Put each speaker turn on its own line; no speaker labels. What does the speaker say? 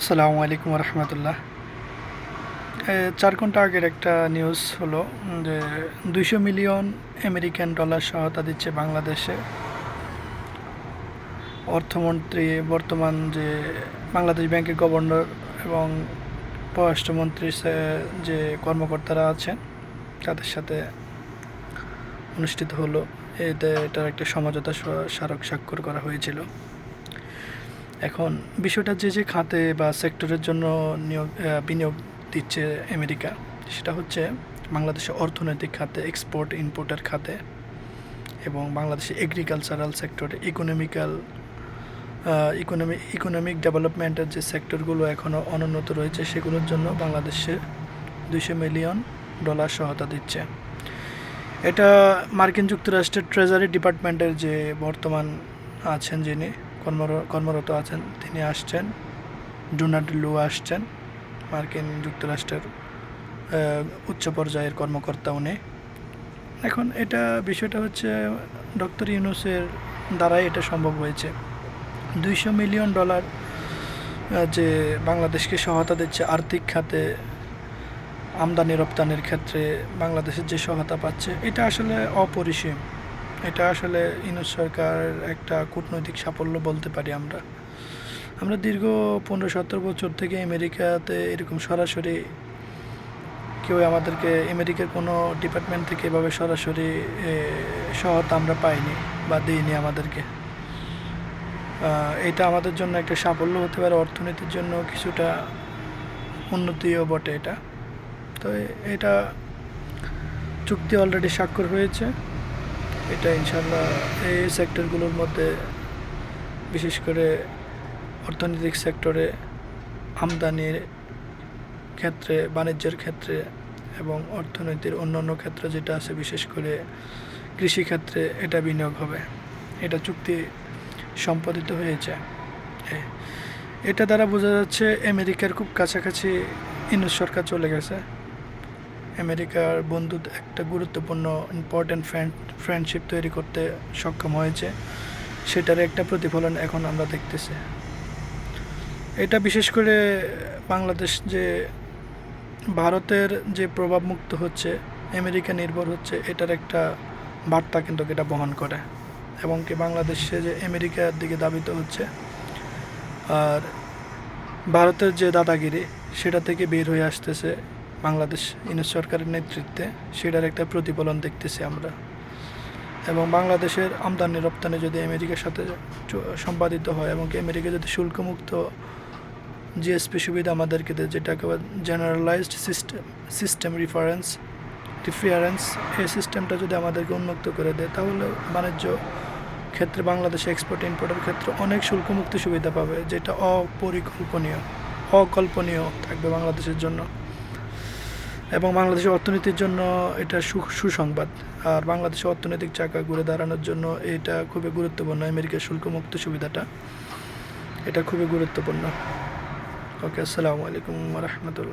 আসসালামু আলাইকুম রহমতুল্লাহ। 4 ঘন্টা আগের একটা নিউজ হলো যে 200 মিলিয়ন আমেরিকান ডলার সহায়তা দিচ্ছে বাংলাদেশে। অর্থমন্ত্রী বর্তমান যে বাংলাদেশ ব্যাংকের গভর্নর এবং পররাষ্ট্রমন্ত্রীর যে কর্মকর্তারা আছেন তাদের সাথে অনুষ্ঠিত হলো। এটার একটা সমঝোতা স্মারক স্বাক্ষর করা হয়েছিল। এখন বিষয়টা যে খাতে বা সেক্টরের জন্য বিনিয়োগ দিচ্ছে আমেরিকা, সেটা হচ্ছে বাংলাদেশের অর্থনৈতিক খাতে, এক্সপোর্ট ইম্পোর্টের খাতে, এবং বাংলাদেশের এগ্রিকালচারাল সেক্টরে, ইকোনমিক ডেভেলপমেন্টের যে সেক্টরগুলো এখনও অনুন্নত রয়েছে সেগুলোর জন্য বাংলাদেশে 200 মিলিয়ন ডলার সহায়তা দিচ্ছে। এটা মার্কিন যুক্তরাষ্ট্রের ট্রেজারি ডিপার্টমেন্টের যে বর্তমান আছেন, যিনি কর্মরত আছেন, তিনি আসছেন, ডোনাল্ড লু আসছেন, মার্কিন যুক্তরাষ্ট্রের উচ্চ পর্যায়ের কর্মকর্তা উনি। এখন বিষয়টা হচ্ছে ডক্টর ইউনূসের দ্বারাই এটা সম্ভব হয়েছে। 200 মিলিয়ন ডলার যে বাংলাদেশকে সহায়তা দিচ্ছে আর্থিক খাতে, আমদানি রপ্তানির ক্ষেত্রে বাংলাদেশের যে সহায়তা পাচ্ছে, এটা আসলে অপরিসীম। এটা আসলে ইউনূস সরকারের একটা কূটনৈতিক সাফল্য বলতে পারি আমরা দীর্ঘ 15-17 বছর থেকে আমেরিকাতে এরকম সরাসরি কেউ আমাদেরকে, আমেরিকার কোনো ডিপার্টমেন্ট থেকে এভাবে সরাসরি সহায়তা আমরা পাইনি বা দিইনি আমাদেরকে। এটা আমাদের জন্য একটা সাফল্য হতে পারে, অর্থনীতির জন্য কিছুটা উন্নতিও বটে এটা। তো এটা চুক্তি অলরেডি স্বাক্ষর হয়েছে। এটা ইনশাল্লাহ এই সেক্টরগুলোর মধ্যে, বিশেষ করে অর্থনৈতিক সেক্টরে, আমদানির ক্ষেত্রে, বাণিজ্যের ক্ষেত্রে এবং অর্থনীতির অন্যান্য ক্ষেত্রে যেটা আছে, বিশেষ করে কৃষিক্ষেত্রে এটা বিনিয়োগ হবে। এটা চুক্তি সম্পাদিত হয়েছে। এটা দ্বারা বোঝা যাচ্ছে আমেরিকার খুব কাছাকাছি ইউনূস সরকার চলে গেছে। আমেরিকার বন্ধুত্ব একটা গুরুত্বপূর্ণ ইম্পর্ট্যান্ট ফ্রেন্ডশিপ তৈরি করতে সক্ষম হয়েছে, সেটার একটা প্রতিফলন এখন আমরা দেখতেছি। এটা বিশেষ করে বাংলাদেশ যে ভারতের যে প্রভাব মুক্ত হচ্ছে, আমেরিকা নির্ভর হচ্ছে, এটার একটা বার্তা কিন্তু এটা বহন করে, এবং কি বাংলাদেশে যে আমেরিকার দিকে ধাবিত হচ্ছে আর ভারতের যে দাদাগিরি সেটা থেকে বের হয়ে আসতেছে বাংলাদেশ ইউনূস সরকারের নেতৃত্বে, সেটার একটা প্রতিফলন দেখতেছি আমরা। এবং বাংলাদেশের আমদানি রপ্তানি যদি আমেরিকার সাথে সম্পাদিত হয় এবং কি আমেরিকা যদি শুল্কমুক্ত জিএসপি সুবিধা আমাদেরকে দেয়, যেটাকে জেনারেলাইজড সিস্টেম রিফারেন্স, এই সিস্টেমটা যদি আমাদেরকে উন্মুক্ত করে দেয়, তাহলে বাণিজ্য ক্ষেত্রে বাংলাদেশে এক্সপোর্ট ইম্পোর্টের ক্ষেত্রে অনেক শুল্কমুক্ত সুবিধা পাবে, যেটা অকল্পনীয় থাকবে বাংলাদেশের জন্য। এবং বাংলাদেশের অর্থনীতির জন্য এটা সুসংবাদ। আর বাংলাদেশের অর্থনৈতিক চাকা ঘুরে দাঁড়ানোর জন্য এটা খুবই গুরুত্বপূর্ণ। আমেরিকার শুল্কমুক্ত সুবিধাটা এটা খুবই গুরুত্বপূর্ণ। ওকে, আসসালামু আলাইকুম রহমতুল্লাহ।